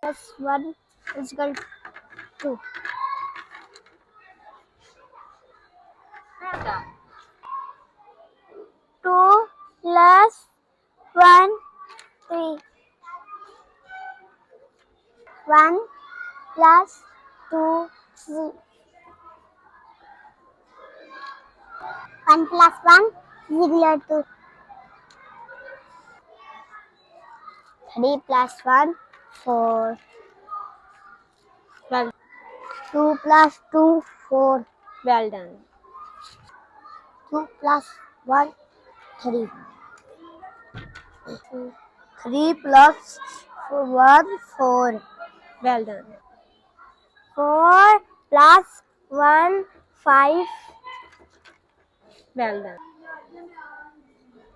plus 1 is equal to 2 plus 1 3 1 plus 2 3 1 plus 1 is equal to 3 plus 1 4 Well, 2 plus 2 4 well done. 2 plus 1 3 3 plus 1 4 Well done. 4 plus 1 5 Well done.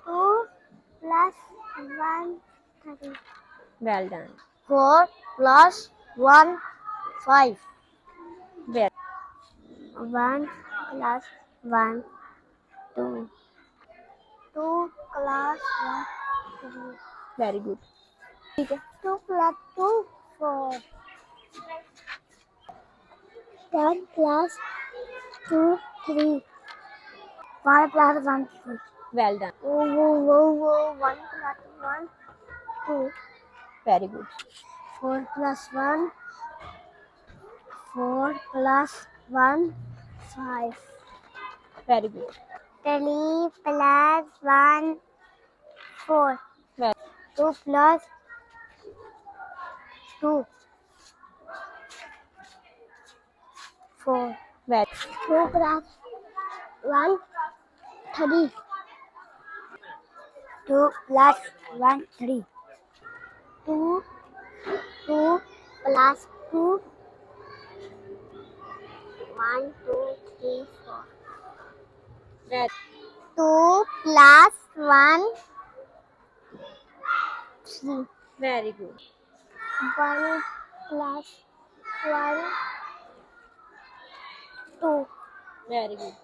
2 plus 1 3 Well done. 4 plus 1 5 Well, 1 plus 1 2 2 plus 1 3 very good. 2 plus 2 4 1 plus 2 3 1 plus 1 3 Well done. 1 plus 1 2 Very good. 4 plus 1 4 plus 1 5 Very good. 3 plus 1 4 Well, 2 plus 2 4 well, 2 plus 1 3 2 plus 1 3 2 2 plus 2 1 2 3 4 well, 2 plus 1 3 very good. 1 plus 1 2 Very good.